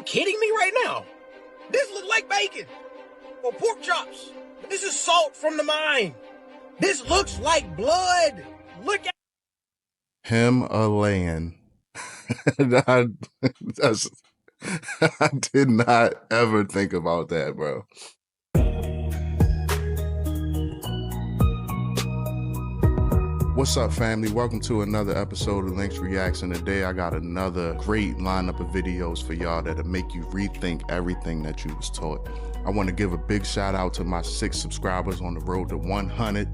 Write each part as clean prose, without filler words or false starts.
kidding me right now? This looks like bacon or pork chops. This is salt from the mine. This looks like blood. Look at Himalayan. That's, I did not ever think about that, bro. What's up, family? Welcome to another episode of Links Reacts, and today I got another great lineup of videos for y'all that'll make you rethink everything that you was taught. I want to give a big shout out to my 6 subscribers on the road to 100.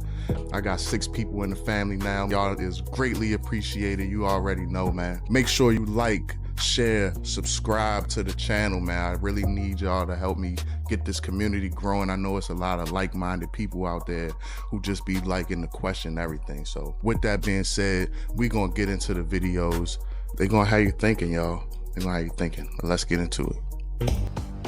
I got 6 people in the family now. Y'all is greatly appreciated. You already know, man. Make sure you like, share, subscribe to the channel, man. I really need y'all to help me get this community growing. I know it's a lot of like-minded people out there who just be liking to question everything. So with that being said, we gonna get into the videos. They gonna have you thinking, y'all. They gonna have you thinking. Let's get into it.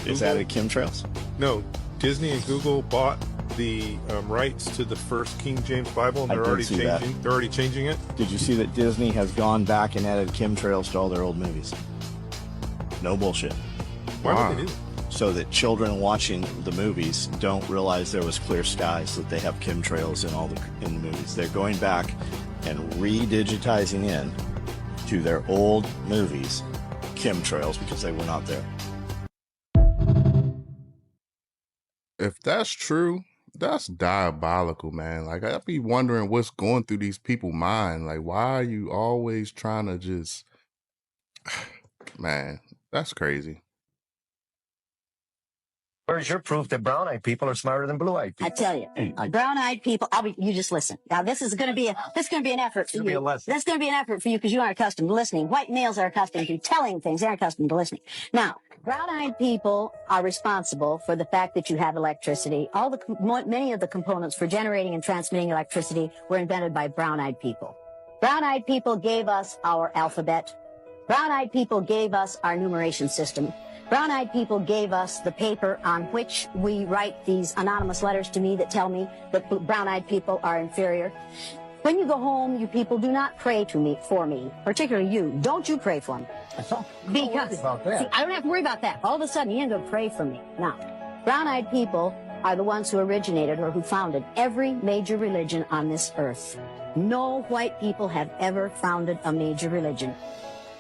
Is that at chemtrails? No, Disney and Google bought the rights to the first King James Bible, and they're already changing. They're already changing it. Did you see that Disney has gone back and added chemtrails to all their old movies? No bullshit. Why would they do that? So that children watching the movies don't realize there was clear skies, that they have chemtrails in the movies. They're going back and redigitizing in to their old movies chemtrails because they were not there. If that's true, that's diabolical, man. Like, I be wondering what's going through these people's mind. Like, why are you always trying to just, man, that's crazy. Where's your proof that brown-eyed people are smarter than blue-eyed people? I tell you, brown-eyed people. You just listen. Now, this is going to be an effort for you. That's going to be an effort for you because you aren't accustomed to listening. White males are accustomed to telling things; they aren't accustomed to listening. Now, brown-eyed people are responsible for the fact that you have electricity. Many of the components for generating and transmitting electricity were invented by brown-eyed people. Brown-eyed people gave us our alphabet. Brown-eyed people gave us our numeration system. Brown-eyed people gave us the paper on which we write these anonymous letters to me that tell me that brown-eyed people are inferior. When you go home, you people do not pray for me, particularly you. Don't you pray for me. Because see, I don't have to worry about that. All of a sudden, you ain't going to pray for me. Now, brown-eyed people are the ones who originated or who founded every major religion on this earth. No white people have ever founded a major religion.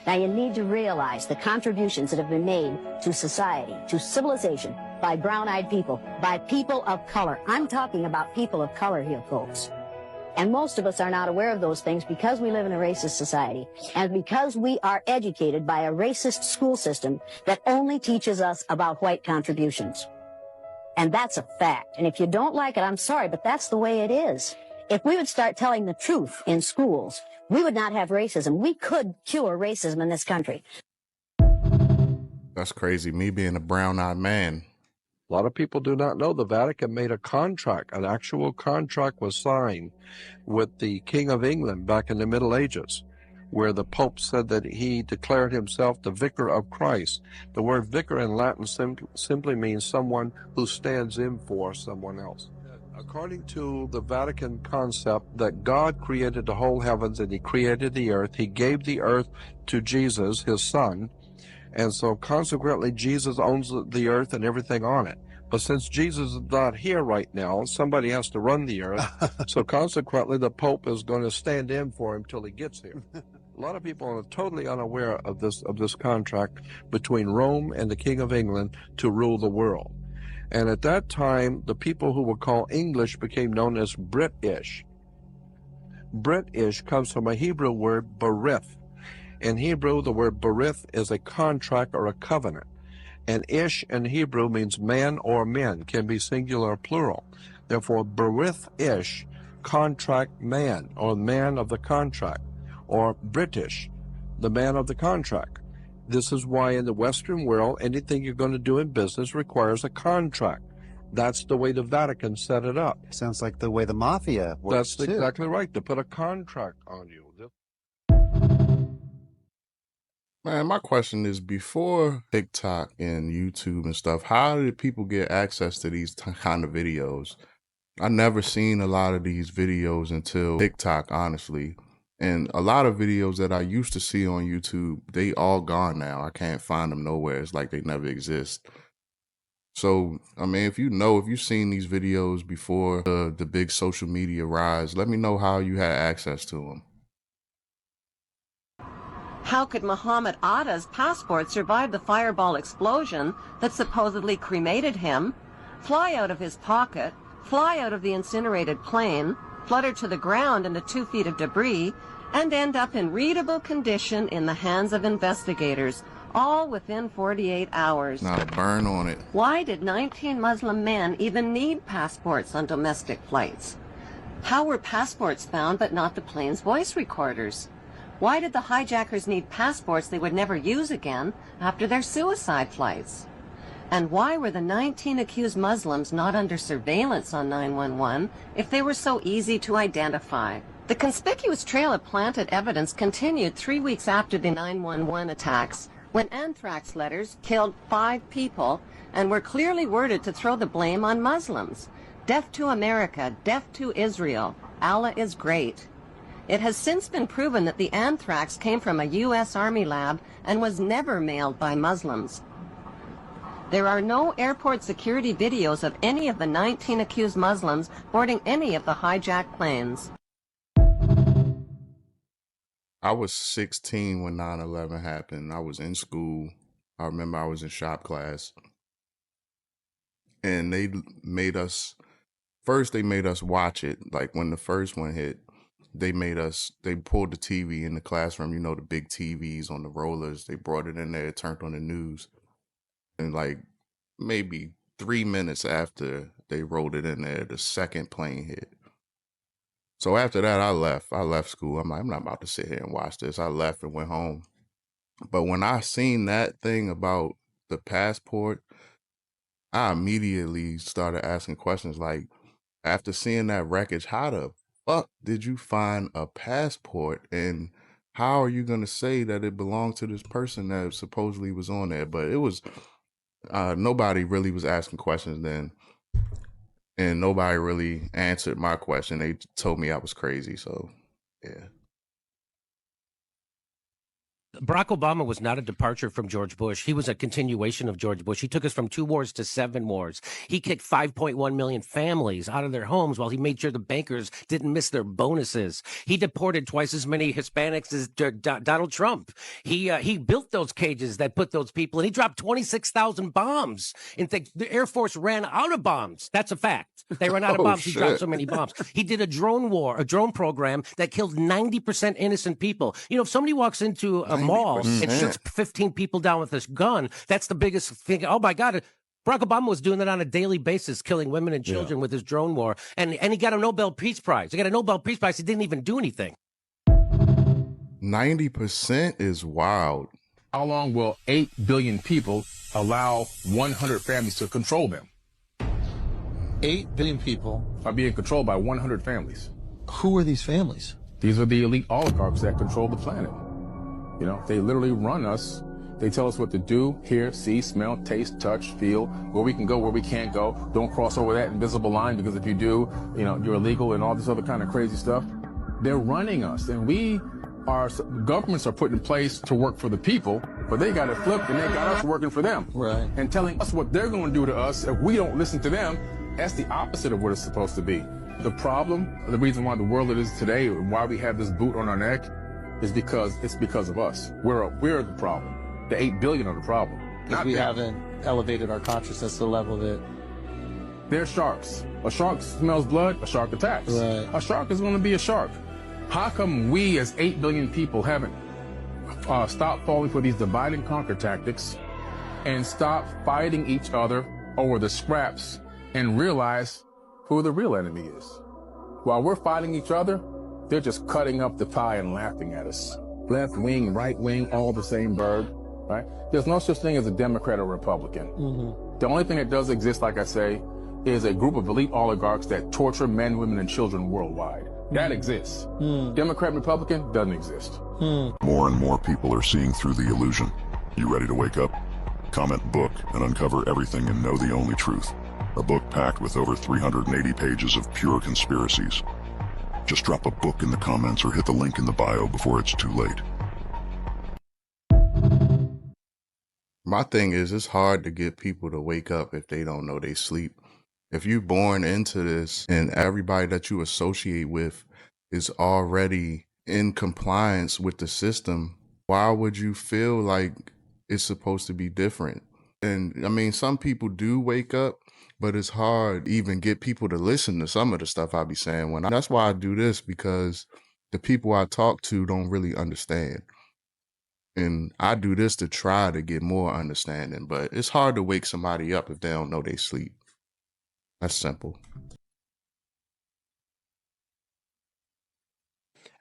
Now, you need to realize the contributions that have been made to society, to civilization, by brown-eyed people, by people of color. I'm talking about people of color here, folks. And most of us are not aware of those things because we live in a racist society and because we are educated by a racist school system that only teaches us about white contributions. And that's a fact. And if you don't like it, I'm sorry, but that's the way it is. If we would start telling the truth in schools, we would not have racism. We could cure racism in this country. That's crazy. Me being a brown-eyed man. A lot of people do not know the Vatican made a contract. An actual contract was signed with the King of England back in the Middle Ages, where the Pope said that he declared himself the vicar of Christ. The word vicar in Latin simply means someone who stands in for someone else. According to the Vatican concept that God created the whole heavens and he created the earth, he gave the earth to Jesus, his son, and so consequently Jesus owns the earth and everything on it. But since Jesus is not here right now, somebody has to run the earth, so consequently the Pope is going to stand in for him till he gets here. A lot of people are totally unaware of this contract between Rome and the King of England to rule the world. And at that time, the people who were called English became known as British. British comes from a Hebrew word, berith. In Hebrew, the word berith is a contract or a covenant. And ish in Hebrew means man or men, can be singular or plural. Therefore, berith ish, contract man, or man of the contract, or British, the man of the contract. This is why in the Western world, anything you're going to do in business requires a contract. That's the way the Vatican set it up. Sounds like the way the mafia works. That's exactly right, to put a contract on you. Man, my question is, before TikTok and YouTube and stuff, how did people get access to these kind of videos? I never seen a lot of these videos until TikTok, honestly. And a lot of videos that I used to see on YouTube, they all gone now. I can't find them nowhere. It's like they never exist. So, I mean, if you've seen these videos before the big social media rise, let me know how you had access to them. How could Muhammad Atta's passport survive the fireball explosion that supposedly cremated him, fly out of his pocket, fly out of the incinerated plane, flutter to the ground into 2 feet of debris, and end up in readable condition in the hands of investigators, all within 48 hours? Not a burn on it. Why did 19 Muslim men even need passports on domestic flights? How were passports found but not the plane's voice recorders? Why did the hijackers need passports they would never use again after their suicide flights? And why were the 19 accused Muslims not under surveillance on 911 if they were so easy to identify? The conspicuous trail of planted evidence continued 3 weeks after the 911 attacks, when anthrax letters killed 5 people and were clearly worded to throw the blame on Muslims. Death to America, death to Israel, Allah is great. It has since been proven that the anthrax came from a U.S. Army lab and was never mailed by Muslims. There are no airport security videos of any of the 19 accused Muslims boarding any of the hijacked planes. I was 16 when 9/11 happened. I was in school. I remember I was in shop class. And they made us watch it. Like when the first one hit, they pulled the TV in the classroom, you know, the big TVs on the rollers. They brought it in there, turned on the news. And like maybe 3 minutes after they rolled it in there, the second plane hit. So after that, I left school. I'm like, I'm not about to sit here and watch this. I left and went home. But when I seen that thing about the passport, I immediately started asking questions like, after seeing that wreckage, how the fuck did you find a passport? And how are you going to say that it belonged to this person that supposedly was on there? But it was, nobody really was asking questions then. And nobody really answered my question. They told me I was crazy. So, yeah. Barack Obama was not a departure from George Bush. He was a continuation of George Bush. He took us from 2 wars to 7 wars. He kicked 5.1 million families out of their homes while he made sure the bankers didn't miss their bonuses. He deported twice as many Hispanics as Donald Trump. He built those cages that put those people in. He dropped 26,000 bombs. The Air Force ran out of bombs. That's a fact. They ran out of bombs. He dropped so many bombs. He did a drone program that killed 90% innocent people. You know, if somebody walks into a mall and shoots 15 people down with this gun, that's the biggest thing. Oh my God. Barack Obama was doing that on a daily basis, killing women and children with his drone war. And he got a Nobel Peace Prize. He got a Nobel Peace Prize. He didn't even do anything. 90% is wild. How long will 8 billion people allow 100 families to control them? 8 billion people are being controlled by 100 families. Who are these families? These are the elite oligarchs that control the planet. You know, they literally run us. They tell us what to do, hear, see, smell, taste, touch, feel, where we can go, where we can't go. Don't cross over that invisible line, because if you do, you know, you're illegal and all this other kind of crazy stuff. They're running us, and governments are put in place to work for the people, but they got it flipped and they got us working for them. Right. And telling us what they're going to do to us if we don't listen to them. That's the opposite of what it's supposed to be. The problem, the reason why the world it is today, why we have this boot on our neck, is because of us. We're the problem. The 8 billion are the problem. Because we haven't elevated our consciousness to the level that... They're sharks. A shark smells blood, a shark attacks. Right. A shark is going to be a shark. How come we as 8 billion people haven't stopped falling for these divide and conquer tactics and stop fighting each other over the scraps and realize who the real enemy is? While we're fighting each other, they're just cutting up the pie and laughing at us. Left wing, right wing, all the same bird, right? There's no such thing as a Democrat or Republican. Mm-hmm. The only thing that does exist, like I say, is a group of elite oligarchs that torture men, women, and children worldwide. That exists. Democrat, Republican doesn't exist. More and more people are seeing through the illusion. You ready to wake up? Comment book and uncover everything and know the only truth. A book packed with over 380 pages of pure conspiracies. Just drop a book in the comments or hit the link in the bio before it's too late. My thing is, it's hard to get people to wake up if they don't know they sleep. If you're born into this and everybody that you associate with is already in compliance with the system, why would you feel like it's supposed to be different? And I mean, some people do wake up, but it's hard to even get people to listen to some of the stuff I be saying. That's why I do this, because the people I talk to don't really understand. And I do this to try to get more understanding, but it's hard to wake somebody up if they don't know they sleep. That's simple.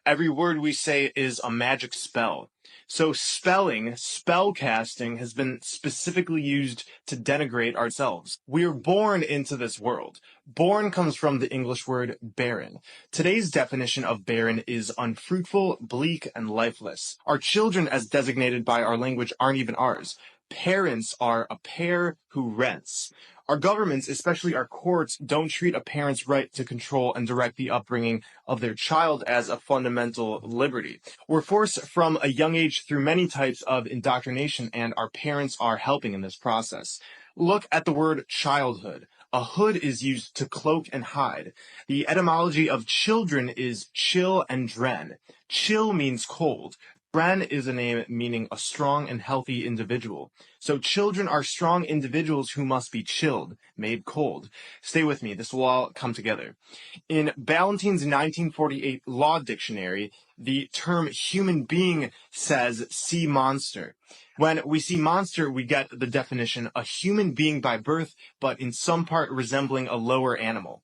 Every word we say is a magic spell. So spell casting has been specifically used to denigrate ourselves. We are born into this world. Born comes from the English word barren. Today's definition of barren is unfruitful, bleak, and lifeless. Our children, as designated by our language, aren't even ours. Parents are a pair who rents. Our governments, especially our courts, don't treat a parent's right to control and direct the upbringing of their child as a fundamental liberty. We're forced from a young age through many types of indoctrination, and our parents are helping in this process. Look at the word childhood. A hood is used to cloak and hide. The etymology of children is chill and dren. Chill means cold. Dren is a name meaning a strong and healthy individual. So children are strong individuals who must be chilled, made cold. Stay with me, this will all come together. In Ballantyne's 1948 Law Dictionary, the term human being says sea monster. When we see monster, we get the definition, a human being by birth, but in some part resembling a lower animal.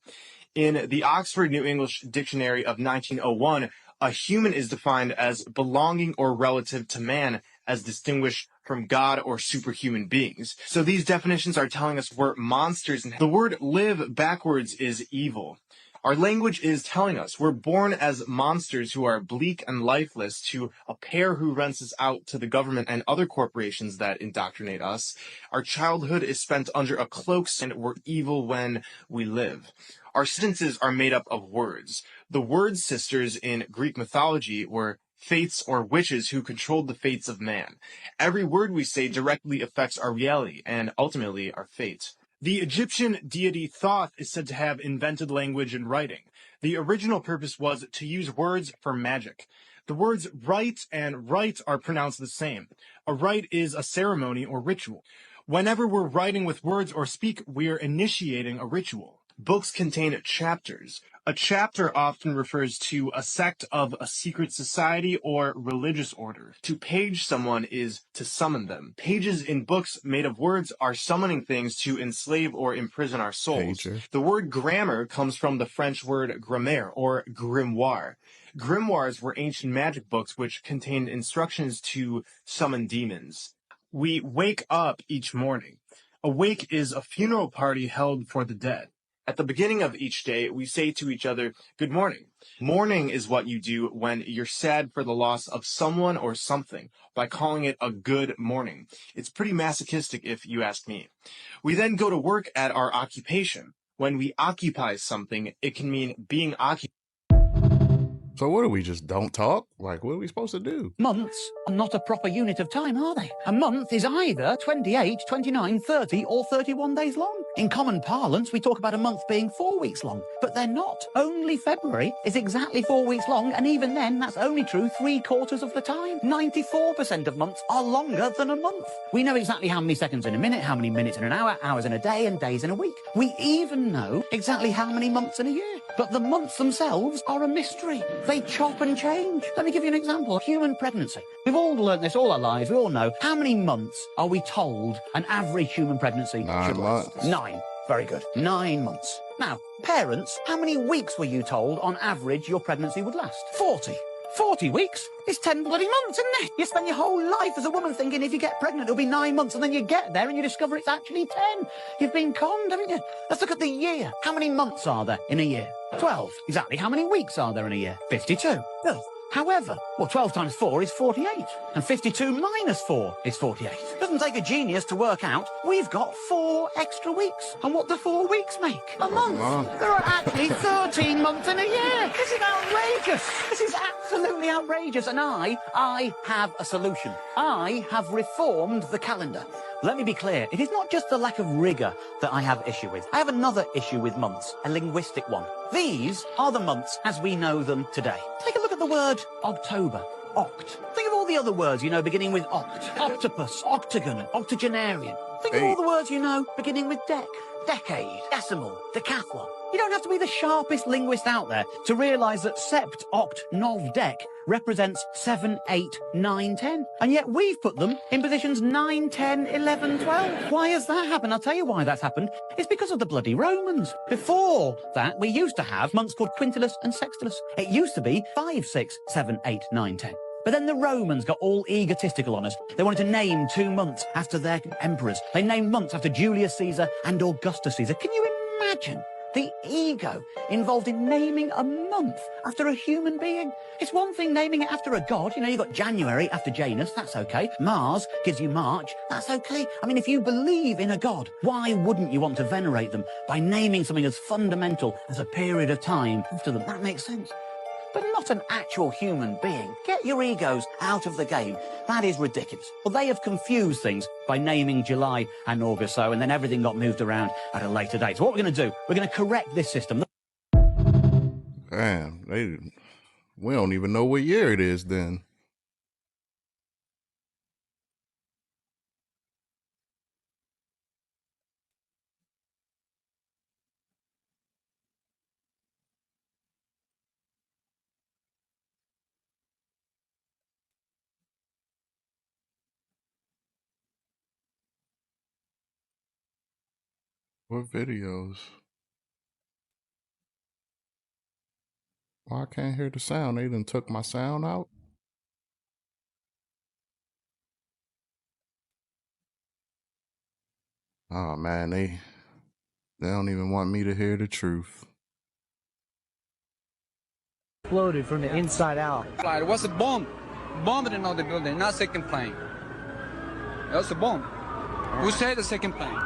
In the Oxford New English Dictionary of 1901, a human is defined as belonging or relative to man, as distinguished from God or superhuman beings. So these definitions are telling us we're monsters, and the word live backwards is evil. Our language is telling us we're born as monsters who are bleak and lifeless to a pair who rents us out to the government and other corporations that indoctrinate us. Our childhood is spent under a cloak, and we're evil when we live. Our sentences are made up of words. The word sisters in Greek mythology were fates or witches who controlled the fates of man. Every word we say directly affects our reality and ultimately our fate. The Egyptian deity Thoth is said to have invented language and writing. The original purpose was to use words for magic. The words write and write are pronounced the same. A rite is a ceremony or ritual. Whenever we're writing with words or speak, we're initiating a ritual. Books contain chapters. A chapter often refers to a sect of a secret society or religious order. To page someone is to summon them. Pages in books made of words are summoning things to enslave or imprison our souls. Pager. The word grammar comes from the French word grammaire or grimoire. Grimoires were ancient magic books which contained instructions to summon demons. We wake up each morning. A wake is a funeral party held for the dead. At the beginning of each day, we say to each other, good morning. Mourning is what you do when you're sad for the loss of someone or something, by calling it a good morning. It's pretty masochistic if you ask me. We then go to work at our occupation. When we occupy something, it can mean being occupied. So what do we just don't talk? Like, what are we supposed to do? Months are not a proper unit of time, are they? A month is either 28, 29, 30 or 31 days long. In common parlance, we talk about a month being 4 weeks long, but they're not. Only February is exactly 4 weeks long, and even then, that's only true 3/4 of the time. 94% of months are longer than a month. We know exactly how many seconds in a minute, how many minutes in an hour, hours in a day, and days in a week. We even know exactly how many months in a year. But the months themselves are a mystery. They chop and change. Let me give you an example. Human pregnancy. We've all learnt this all our lives. We all know. How many months are we told an average human pregnancy 9 should last? months. 9. Very good. 9 months. Now, parents, how many weeks were you told on average your pregnancy would last? 40. 40 weeks is 10 bloody months, isn't it? You spend your whole life as a woman thinking if you get pregnant, it'll be 9 months, and then you get there and you discover it's actually 10. You've been conned, haven't you? Let's look at the year. How many months are there in a year? 12. Exactly. How many weeks are there in a year? 52. Good. However, 12 times 4 is 48, and 52 minus 4 is 48. Doesn't take a genius to work out we've got 4 extra weeks. And what do 4 weeks make? A month. There are actually 13 months in a year. This is outrageous. This is absolutely outrageous. And I have a solution. I have reformed the calendar. Let me be clear, it is not just the lack of rigour that I have issue with. I have another issue with months, a linguistic one. These are the months as we know them today. Take a look at the word October. Oct. Think of all the other words you know beginning with oct. Octopus, octagon, octogenarian. Think of all the words you know beginning with dec. Decade, decimal, decathlon. You don't have to be the sharpest linguist out there to realise that sept, oct, nov, dec represents 7, 8, 9, 10. And yet we've put them in positions 9, 10, 11, 12. Why has that happened? I'll tell you why that's happened. It's because of the bloody Romans. Before that, we used to have months called quintilis and sextilis. It used to be 5, 6, 7, 8, 9, 10. But then the Romans got all egotistical on us. They wanted to name 2 months after their emperors. They named months after Julius Caesar and Augustus Caesar. Can you imagine the ego involved in naming a month after a human being? It's one thing naming it after a god. You know, you've got January after Janus, that's okay. Mars gives you March, that's okay. I mean, if you believe in a god, why wouldn't you want to venerate them by naming something as fundamental as a period of time after them? That makes sense. But not an actual human being. Get your egos out of the game. That is ridiculous. Well, they have confused things by naming July and August so, and then everything got moved around at a later date. So what we're going to do, we're going to correct this system. Damn, we don't even know what year it is then. What videos? Why I can't hear the sound? They done took my sound out? Oh man, they don't even want me to hear the truth. Exploded from the inside out. It was a bomb. Bombing on the building, not second plane. It was a bomb. Who said the second plane?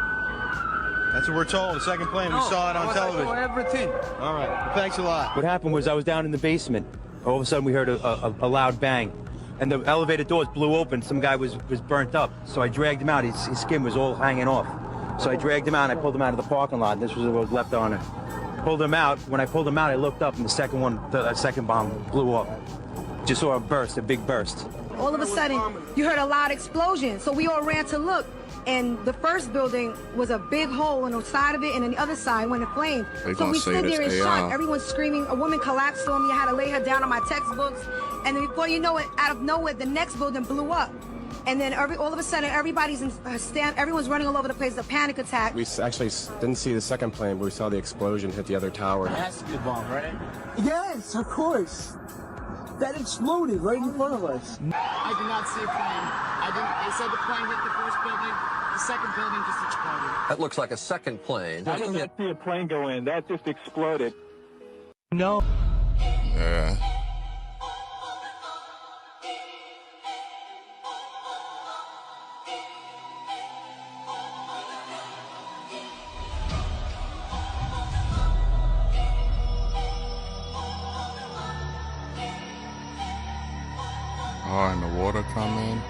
That's what we're told, the second plane. We saw it on television. Everything. All right, well, thanks a lot. What happened was I was down in the basement. All of a sudden we heard a loud bang. And the elevator doors blew open. Some guy was burnt up. So I dragged him out. His skin was all hanging off. So I dragged him out and I pulled him out of the parking lot. This was what was left on it. Pulled him out. When I pulled him out, I looked up and the second bomb blew up. Just saw a burst, a big burst. All of a sudden, you heard a loud explosion. So we all ran to look. And the first building was a big hole on the side of it, and on the other side went in flame. So we stood there in shock. Everyone's screaming. A woman collapsed on me. I had to lay her down on my textbooks. And then before you know it, out of nowhere, the next building blew up. And then all of a sudden, everybody's everyone's running all over the place. A panic attack. We actually didn't see the second plane, but we saw the explosion hit the other tower. That's the bomb, right? Yes, of course. That exploded right in front of us. I did not see a plane. They said the plane hit the first building. The second building just exploded. That looks like a second plane. I did not see a plane go in. That just exploded. No. Yeah. Oh, and the water coming.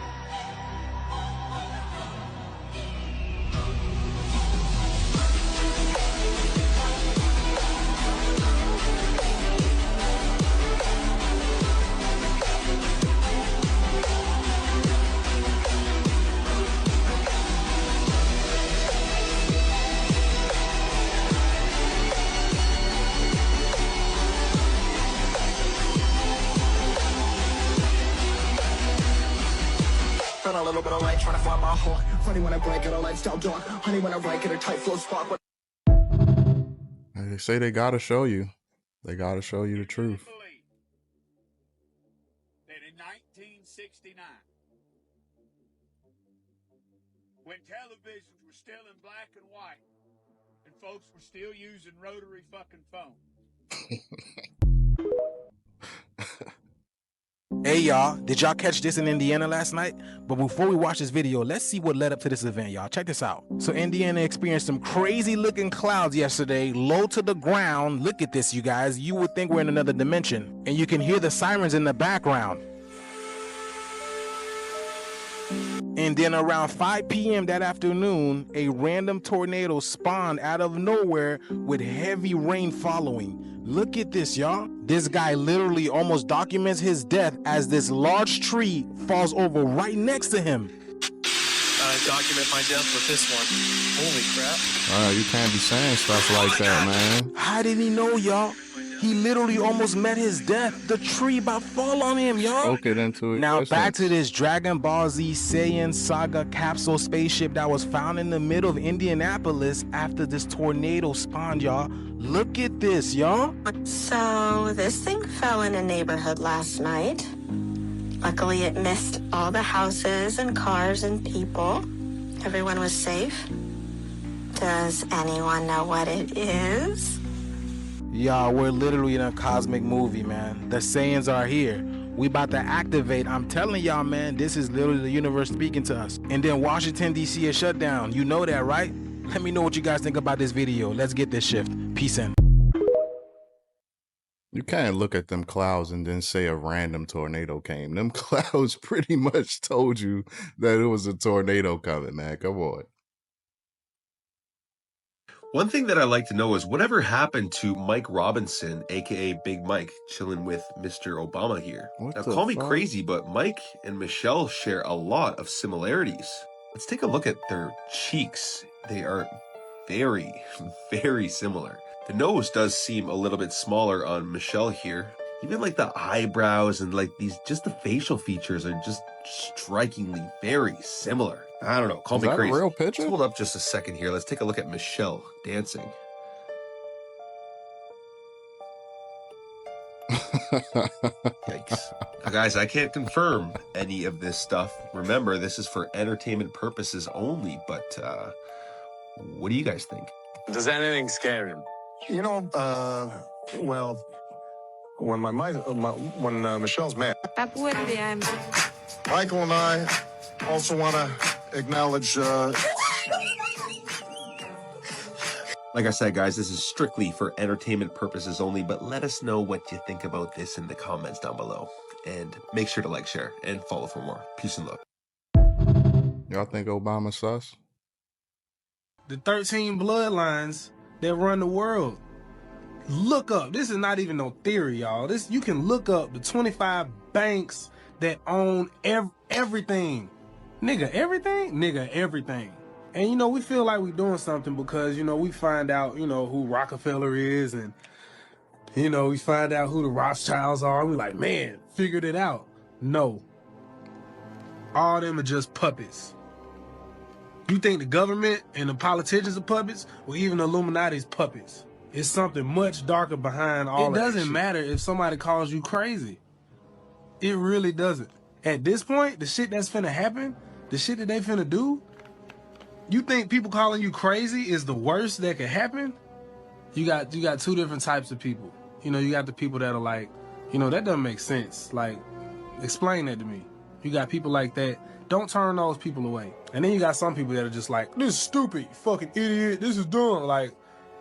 A little bit of light, trying to find my heart. Funny when I break it, a lifestyle dark. Honey when I break it, a tight flow spark. They say they gotta show you. They gotta show you the truth. That in 1969, when televisions were still in black and white, and folks were still using rotary fucking phones. Hey y'all, did y'all catch this in Indiana last night? But before we watch this video, let's see what led up to this event, y'all. Check this out. So Indiana experienced some crazy looking clouds yesterday, low to the ground. Look at this, you guys. You would think we're in another dimension. And you can hear the sirens in the background. And then around 5 p.m. that afternoon, a random tornado spawned out of nowhere with heavy rain following. Look at this, y'all. This guy literally almost documents his death as this large tree falls over right next to him. Document my death with this one. Holy crap. You can't be saying stuff like that, man. How did he know, y'all? He literally almost met his death. The tree about to fall on him, y'all. Spoke it into it. Now back to this Dragon Ball Z Saiyan Saga capsule spaceship that was found in the middle of Indianapolis after this tornado spawned, y'all. Look at this, y'all. So this thing fell in a neighborhood last night. Luckily it missed all the houses and cars and people. Everyone was safe. Does anyone know what it is? Y'all, we're literally in a cosmic movie, man. The Saiyans are here. We about to activate. I'm telling y'all, man, this is literally the universe speaking to us. And then Washington, D.C. is shut down. You know that, right? Let me know what you guys think about this video. Let's get this shift. Peace in. You can't look at them clouds and then say a random tornado came. Them clouds pretty much told you that it was a tornado coming, man. Come on. One thing that I'd like to know is whatever happened to Mike Robinson, aka Big Mike, chilling with Mr. Obama here. Now, call me crazy, but Mike and Michelle share a lot of similarities. Let's take a look at their cheeks. They are very, very similar. The nose does seem a little bit smaller on Michelle here. Even like the eyebrows and like these, just the facial features are just strikingly very similar. I don't know, call me crazy. Is that a real picture? Let's hold up just a second here. Let's take a look at Michelle dancing. Yikes. Now guys, I can't confirm any of this stuff. Remember, this is for entertainment purposes only, but what do you guys think? Does anything scare him? You know, well, when when Michelle's mad. Michael and I also want to acknowledge. Like I said, guys, this is strictly for entertainment purposes only, but let us know what you think about this in the comments down below. And make sure to like, share, and follow for more. Peace and love. Y'all think Obama sus? The 13 bloodlines that run the world. Look up. This is not even no theory, y'all. This, you can look up the 25 banks that own everything. Nigga, everything? Nigga, everything. And, you know, we feel like we're doing something because, you know, we find out, you know, who Rockefeller is and, you know, we find out who the Rothschilds are. And we're like, man, figured it out. No. All them are just puppets. You think the government and the politicians are puppets? Or even the Illuminati's puppets? It's something much darker behind all that. It doesn't matter if somebody calls you crazy. It really doesn't. At this point, the shit that's finna happen, the shit that they finna do, you think people calling you crazy is the worst that could happen? You got two different types of people. You know, you got the people that are like, you know, that doesn't make sense. Like, explain that to me. You got people like that. Don't turn those people away. And then you got some people that are just like, this is stupid, you fucking idiot, this is dumb. Like,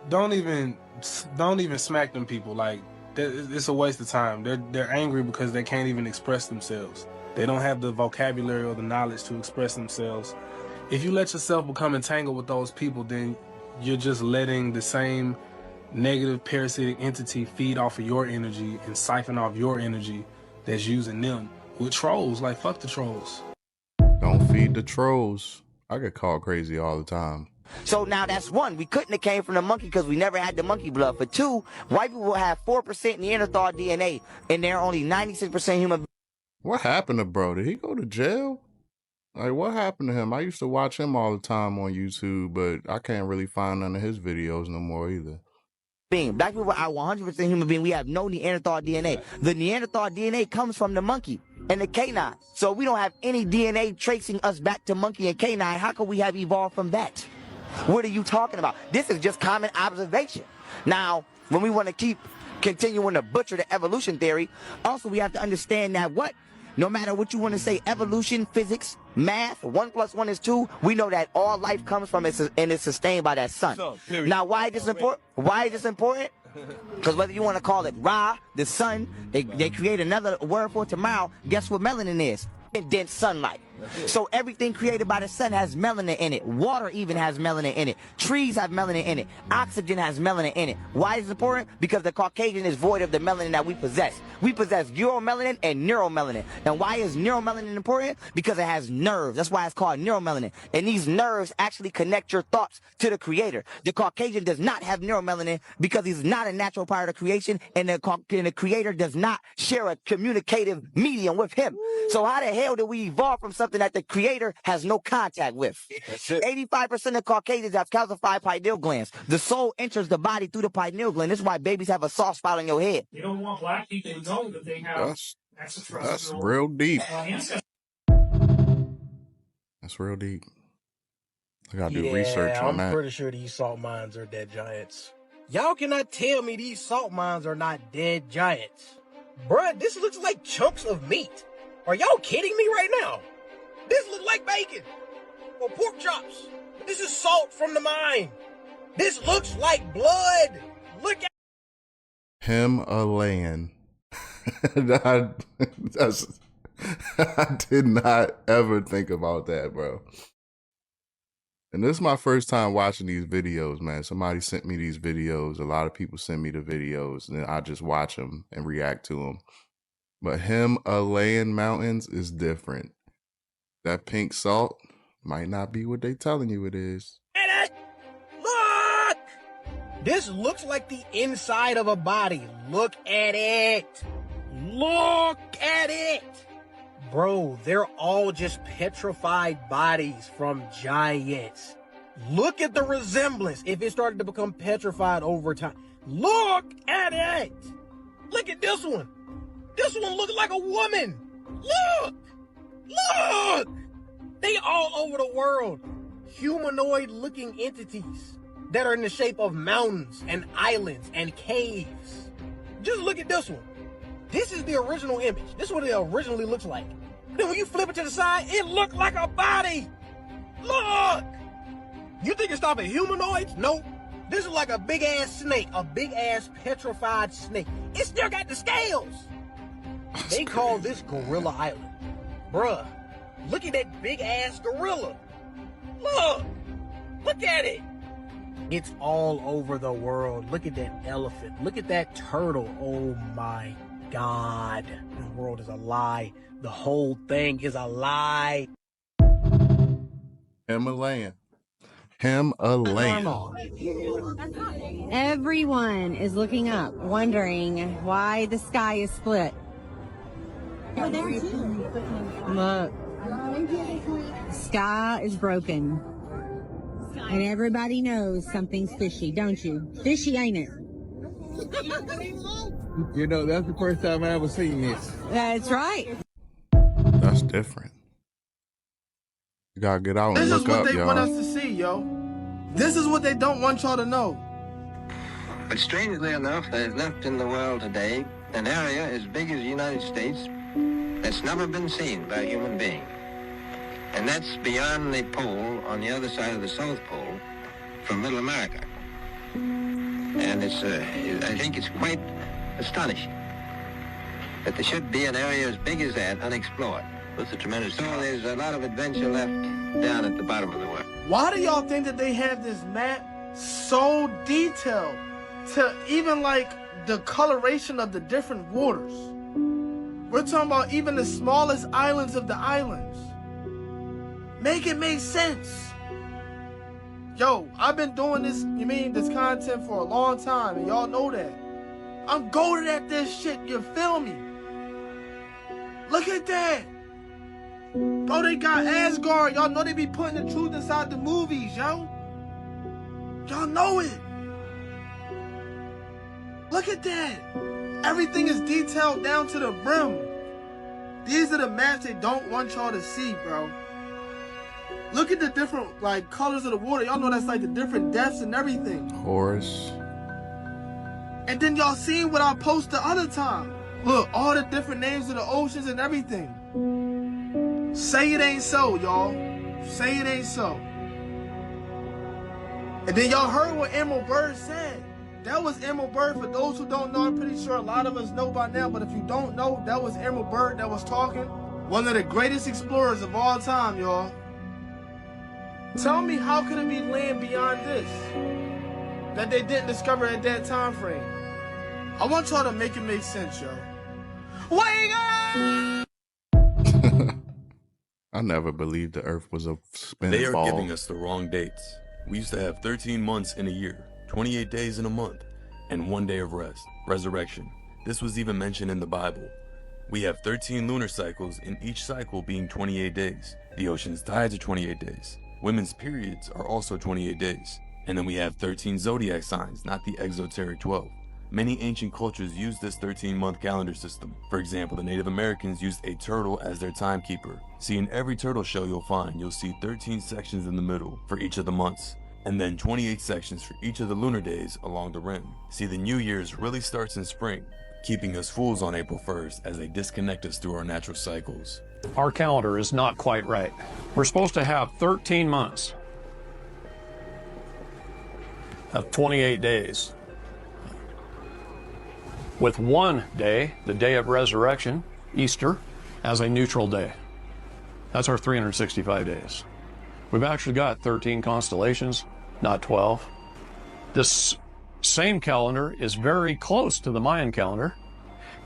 don't even smack them people. Like, it's a waste of time. They're angry because they can't even express themselves. They don't have the vocabulary or the knowledge to express themselves. If you let yourself become entangled with those people, then you're just letting the same negative parasitic entity feed off of your energy and siphon off your energy that's using them. With trolls, like, fuck the trolls. Don't feed the trolls. I get called crazy all the time. So now that's one. We couldn't have came from the monkey because we never had the monkey blood. For two, white people have 4% Neanderthal DNA, and they're only 96% human. What happened to bro? Did he go to jail? Like, what happened to him? I used to watch him all the time on YouTube, but I can't really find none of his videos no more either. Black people are 100% human being. We have no Neanderthal DNA. The Neanderthal DNA comes from the monkey and the canine. So we don't have any DNA tracing us back to monkey and canine. How could we have evolved from that? What are you talking about? This is just common observation. Now, when we want to keep continuing to butcher the evolution theory, also we have to understand that no matter what you want to say, evolution, physics, math, 1 + 1 is 2, we know that all life comes from it and is sustained by that sun. Now, why is this important? Why is this important? Because whether you want to call it Ra, the sun, they create another word for it tomorrow, guess what melanin is? Dense sunlight. So everything created by the sun has melanin in it. Water even has melanin in it. Trees have melanin in it. Oxygen has melanin in it. Why is it important? Because the Caucasian is void of the melanin that we possess. We possess uromelanin and neuromelanin. And why is neuromelanin important? Because it has nerves. That's why it's called neuromelanin. And these nerves actually connect your thoughts to the creator. The Caucasian does not have neuromelanin because he's not a natural part of creation, and the creator does not share a communicative medium with him. So how the hell did we evolve from something that the creator has no contact with? 85% of Caucasians have calcified pineal glands. The soul enters the body through the pineal gland. This is why babies have a soft spot on your head. You don't want black people to know that they have That's real deep. That's real deep. I gotta do research on that. I'm pretty sure these salt mines are dead giants. Y'all cannot tell me these salt mines are not dead giants. Bruh, this looks like chunks of meat. Are y'all kidding me right now? This looks like bacon or pork chops. This is salt from the mine. This looks like blood. Look at Himalayan. I did not ever think about that, bro. And this is my first time watching these videos, man. Somebody sent me these videos. A lot of people send me the videos, and then I just watch them and react to them. But Himalayan mountains is different. That pink salt might not be what they telling you it is. Look! This looks like the inside of a body. Look at it. Look at it. Bro, they're all just petrified bodies from giants. Look at the resemblance if it started to become petrified over time. Look at it. Look at this one. This one looks like a woman. Look. Look. They all over the world. Humanoid looking entities that are in the shape of mountains and islands and caves. Just look at this one. This is the original image. This is what it originally looks like. Then when you flip it to the side, it looked like a body. Look! You think it's stopping humanoids? Nope. This is like a big ass snake, a big ass petrified snake. It still got the scales. They call this Gorilla Island. Bruh, look at that big ass gorilla. Look! Look at it. It's all over the world. Look at that elephant. Look at that turtle. Oh my God. The world is a lie. The whole thing is a lie. Himalayan. Himalayan. Everyone is looking up, wondering why the sky is split. Look, sky is broken. And everybody knows something's fishy, don't you? Fishy, ain't it? You know, that's the first time I ever seen this. That's right. That's different. You gotta get out and look up, y'all. This is what they want us to see, yo. This is what they don't want y'all to know. But strangely enough, there's left in the world today an area as big as the United States that's never been seen by a human being. And that's beyond the pole on the other side of the South Pole from Middle America. And it's, I think it's quite astonishing that there should be an area as big as that unexplored. That's a tremendous. So there's a lot of adventure left down at the bottom of the world. Why do y'all think that they have this map so detailed to even like the coloration of the different waters? We're talking about even the smallest islands of the islands. Make it make sense. Yo, I've been doing this, this content for a long time, and y'all know that. I'm goated at this shit, you feel me? Look at that. Bro, they got Asgard. Y'all know they be putting the truth inside the movies, yo. Y'all know it. Look at that. Everything is detailed down to the brim. These are the maps they don't want y'all to see, bro. Look at the different, colors of the water. Y'all know that's, the different depths and everything. Horus. And then y'all seen what I posted the other time. Look, all the different names of the oceans and everything. Say it ain't so, y'all. Say it ain't so. And then y'all heard what Emerald Bird said. That was Emerald Bird. For those who don't know, I'm pretty sure a lot of us know by now, but if you don't know, that was Emerald Bird that was talking. One of the greatest explorers of all time, y'all. Tell me, how could it be land beyond this that they didn't discover at that time frame? I want y'all to make it make sense, yo. Wake up! I never believed the earth was a spinning They are ball. giving us the wrong dates. We used to have 13 months in a year, 28 days in a month, and 1 day of rest, resurrection. This was even mentioned in the Bible. We have 13 lunar cycles, in each cycle being 28 days. The ocean's tides are 28 days. Women's periods are also 28 days. And then we have 13 zodiac signs, not the exoteric 12. Many ancient cultures used this 13-month calendar system. For example, the Native Americans used a turtle as their timekeeper. See, in every turtle shell you'll see 13 sections in the middle for each of the months, and then 28 sections for each of the lunar days along the rim. See, the New Year's really starts in spring, keeping us fools on April 1st as they disconnect us through our natural cycles. Our calendar is not quite right. We're supposed to have 13 months of 28 days. With 1 day, the day of resurrection, Easter, as a neutral day. That's our 365 days. We've actually got 13 constellations, not 12. This same calendar is very close to the Mayan calendar,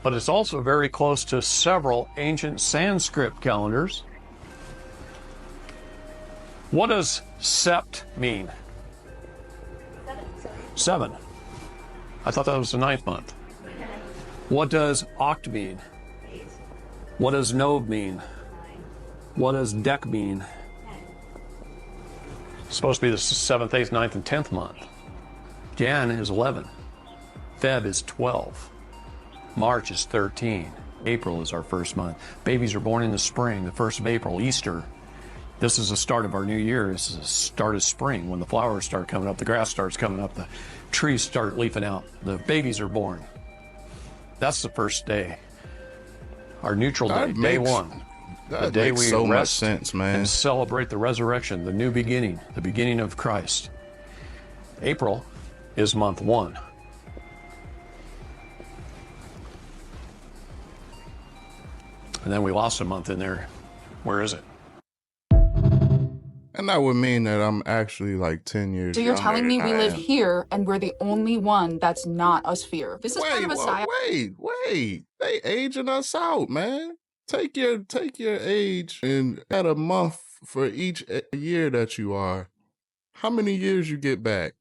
but it's also very close to several ancient Sanskrit calendars. What does sept mean? 7. I thought that was the 9th month. What does oct mean? What does nov mean? What does dec mean? It's supposed to be the 7th, 8th, 9th, and 10th month. Jan is 11. Feb is 12. March is 13. April is our first month. Babies are born in the spring, the 1st of April, Easter. This is the start of our new year. This is the start of spring, when the flowers start coming up, the grass starts coming up, the trees start leafing out, the babies are born. That's the first day. Our neutral day, day 1. The day we so rest much sense, man. And celebrate the resurrection, the new beginning, the beginning of Christ. April is month 1. And then we lost a month in there. Where is it? And that would mean that I'm actually like 10 years So you're younger telling me than we I live am. here and we're the only one that's not a sphere? This is kind of a sci- Wait. They aging us out, man. Take your age and add a month for each year that you are. How many years you get back?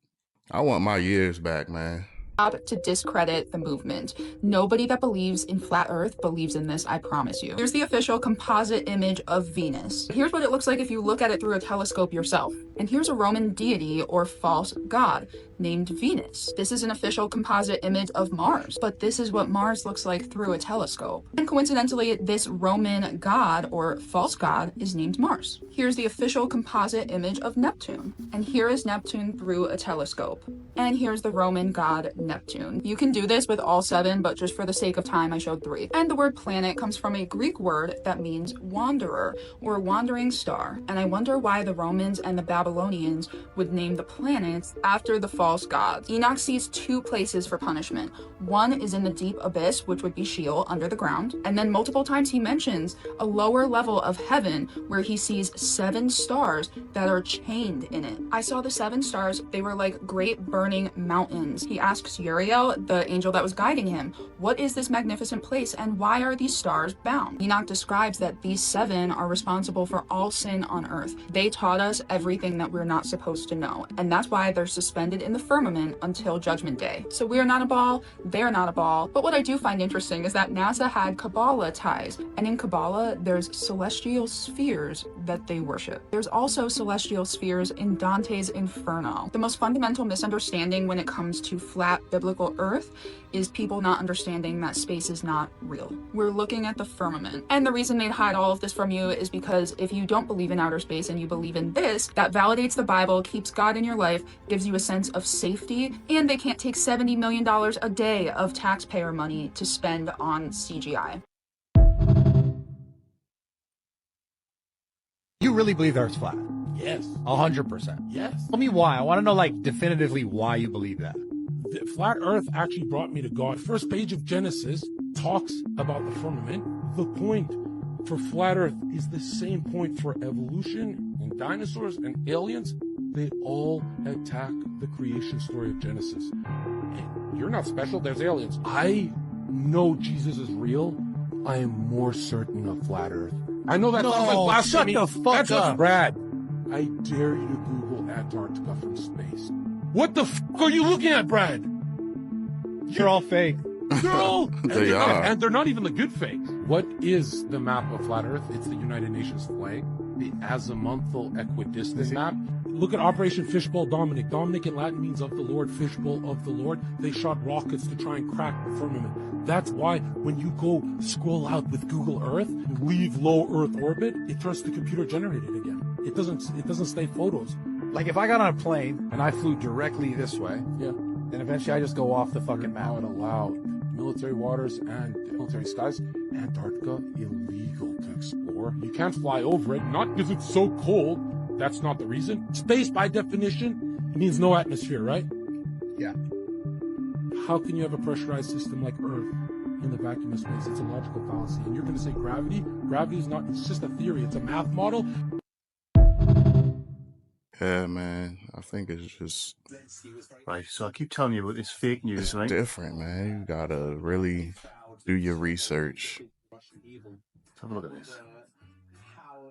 I want my years back, man. to discredit the movement. Nobody that believes in flat earth believes in this, I promise you. Here's the official composite image of Venus. Here's what it looks like if you look at it through a telescope yourself. And here's a Roman deity or false god named Venus. This is an official composite image of Mars, but this is what Mars looks like through a telescope. And coincidentally, this Roman god or false god is named Mars. Here's the official composite image of Neptune. And here is Neptune through a telescope. And here's the Roman god Neptune. You can do this with all 7, but just for the sake of time, I showed 3. And the word planet comes from a Greek word that means wanderer or wandering star. And I wonder why the Romans and the Babylonians would name the planets after the false gods. Enoch sees 2 places for punishment. One is in the deep abyss, which would be Sheol, under the ground. And then multiple times he mentions a lower level of heaven where he sees 7 stars that are chained in it. I saw the 7 stars. They were like great burning mountains. He asks Uriel, the angel that was guiding him, what is this magnificent place and why are these stars bound? Enoch describes that these 7 are responsible for all sin on earth. They taught us everything that we're not supposed to know. And that's why they're suspended in the firmament until Judgment Day. So we're not a ball, they're not a ball. But what I do find interesting is that NASA had Kabbalah ties. And in Kabbalah, there's celestial spheres that they worship. There's also celestial spheres in Dante's Inferno. The most fundamental misunderstanding misunderstanding when it comes to flat biblical Earth is people not understanding that space is not real. We're looking at the firmament. And the reason they'd hide all of this from you is because if you don't believe in outer space and you believe in this, that validates the Bible, keeps God in your life, gives you a sense of safety, and they can't take $70 million a day of taxpayer money to spend on CGI. You really believe the Earth's flat? Yes. 100%? Yes. Tell me why. I want to know, like, definitively why you believe that. The flat Earth actually brought me to God. First page of Genesis talks about the firmament. The point for flat Earth is the same point for evolution and dinosaurs and aliens. They all attack the creation story of Genesis. And you're not special. There's aliens. I know Jesus is real. I am more certain of flat Earth. I know that sounds like blasphemy. Shut the fuck That's up. Brad. I dare you to Google Antarctica from space. What the fuck are you looking at, Brad? You're all fake. They're all, They are. and they're not even the good fakes. What is the map of flat Earth? It's the United Nations flag, the azimuthal equidistant map. Look at Operation Fishbowl Dominic. Dominic in Latin means of the Lord, fishbowl of the Lord. They shot rockets to try and crack the firmament. That's why when you go scroll out with Google Earth, leave low Earth orbit, it turns to computer generated again. It doesn't stay photos. Like, if I got on a plane and I flew directly this way, Yeah. then eventually I just go off the fucking map. Not allowed. Military waters and military skies. Antarctica, illegal to explore. You can't fly over it, not because it's so cold. That's not the reason. Space, by definition, means no atmosphere, right? Yeah. How can you have a pressurized system like Earth in the vacuum of space? It's a logical fallacy. And you're going to say gravity? Gravity is not, it's just a theory. It's a math model. Yeah, man. I think it's just Right, so I keep telling you about this fake news, it's right? different, man. You gotta really do your research. Let's have a look at this.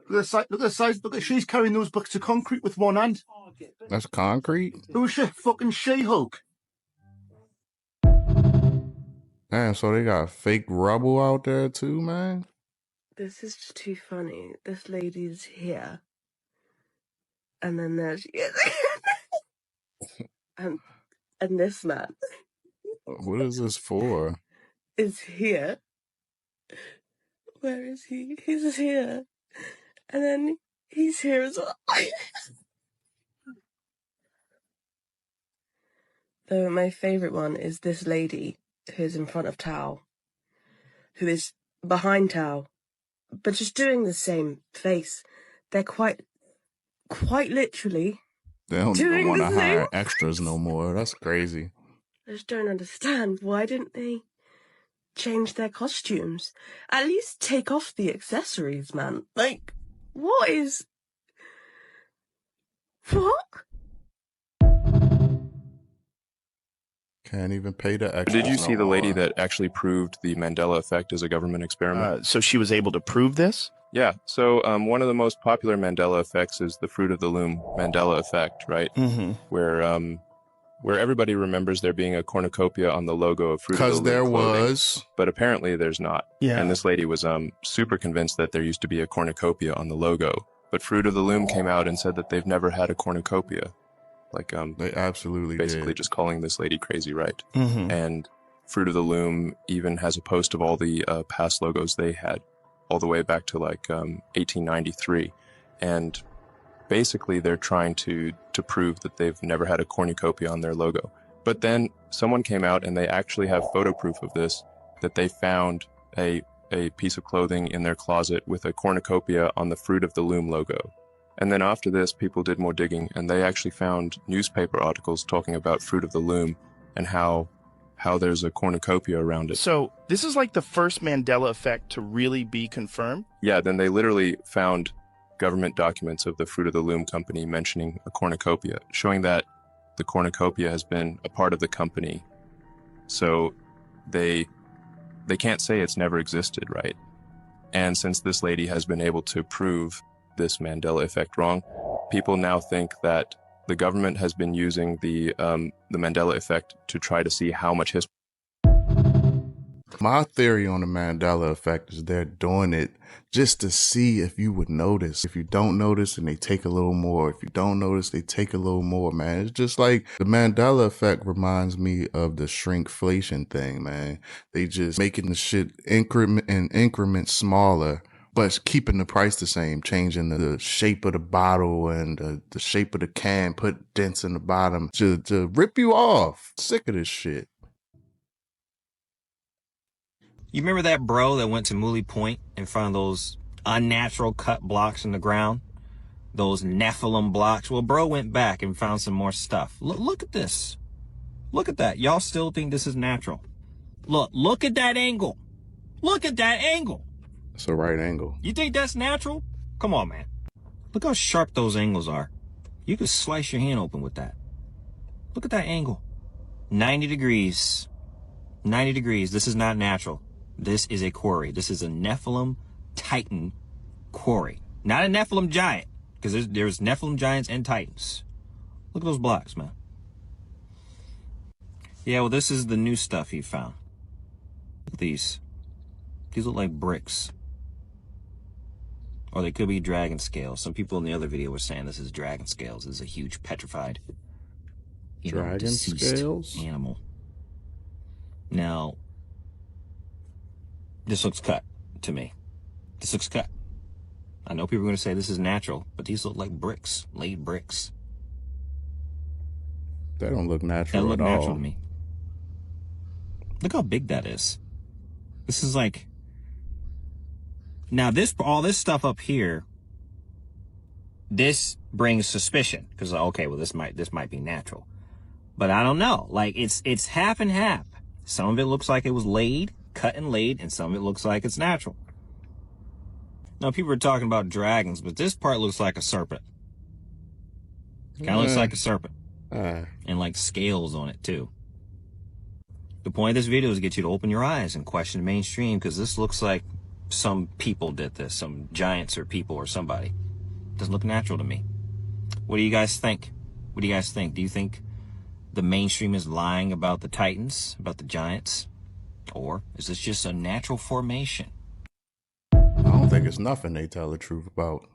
Look at the size. Look at she's carrying those buckets of concrete with one hand. That's concrete. Who's she? Fucking She-Hulk. Damn, so they got fake rubble out there too, man. This is just too funny. This lady's here. And then there's and this man What is this for? is here. Where is he? He's here. And then he's here as well. Though my favourite one is this lady who's in front of Tao, who is behind Tao, but just doing the same face. They're quite literally They don't doing even want the to same. hire extras no more. That's crazy. I just don't understand. Why didn't they change their costumes? At least take off the accessories, man. Like, what? Can't even pay the extras. Did you see no the lady more. that actually proved the Mandela effect as a government experiment? So she was able to prove this? Yeah. So one of the most popular Mandela effects is the fruit of the loom Mandela effect, right? Mm-hmm. Where everybody remembers there being a cornucopia on the logo of Fruit of the Because Loom there clothing, was. but apparently there's not. Yeah. And this lady was super convinced that there used to be a cornucopia on the logo, but Fruit of the Loom came out and said that they've never had a cornucopia. Like They absolutely basically did. just calling this lady crazy, right? Mm-hmm. And Fruit of the Loom even has a post of all the past logos they had, all the way back to like 1893, and basically they're trying to prove that they've never had a cornucopia on their logo. But then someone came out and they actually have photo proof of this, that they found a piece of clothing in their closet with a cornucopia on the Fruit of the Loom logo. And then after this, people did more digging, and they actually found newspaper articles talking about Fruit of the Loom and how there's a cornucopia around it. So this is like the first Mandela effect to really be confirmed? Yeah, then they literally found government documents of the Fruit of the Loom company mentioning a cornucopia, showing that the cornucopia has been a part of the company. So they can't say it's never existed, right? And since this lady has been able to prove this Mandela effect wrong, people now think that the government has been using the Mandela effect to try to see how much history. My theory on the Mandela effect is they're doing it just to see if you would notice. If you don't notice, and they take a little more. If you don't notice, they take a little more, man. It's just like the Mandela effect reminds me of the shrinkflation thing, man. They just making the shit increments smaller, but keeping the price the same, changing the shape of the bottle and the shape of the can, put dents in the bottom to rip you off. Sick of this shit. You remember that bro that went to Mooley Point in front of those unnatural cut blocks in the ground? Those Nephilim blocks? Well, bro went back and found some more stuff. Look at this. Look at that. Y'all still think this is natural? Look at that angle. Look at that angle. It's a right angle. You think that's natural? Come on, man. Look how sharp those angles are. You could slice your hand open with that. Look at that angle. 90 degrees. 90 degrees. This is not natural. This is a quarry. This is a Nephilim Titan quarry. Not a Nephilim giant, because there's Nephilim giants and Titans. Look at those blocks, man. Yeah, well, this is the new stuff he found. Look at these. These look like bricks. Or they could be dragon scales. Some people in the other video were saying this is dragon scales. This is a huge petrified, Dragon scales? Animal. Now, this looks cut to me. This looks cut. I know people are going to say this is natural, but these look like bricks, laid bricks. That don't look natural That look at all. natural to me. Look how big that is. This is like... Now, all this stuff up here, this brings suspicion. Because, okay, well, this might be natural. But I don't know. Like, it's half and half. Some of it looks like it was laid, cut and laid, and some of it looks like it's natural. Now, people are talking about dragons, but this part looks like a serpent. Kind of looks like a serpent. And like scales on it, too. The point of this video is to get you to open your eyes and question the mainstream, because this looks like some people did this. Some giants or people or somebody. Doesn't look natural to me. What do you guys think? What do you guys think? Do you think the mainstream is lying about the Titans, about the giants? Or is this just a natural formation? I don't think it's nothing they tell the truth about.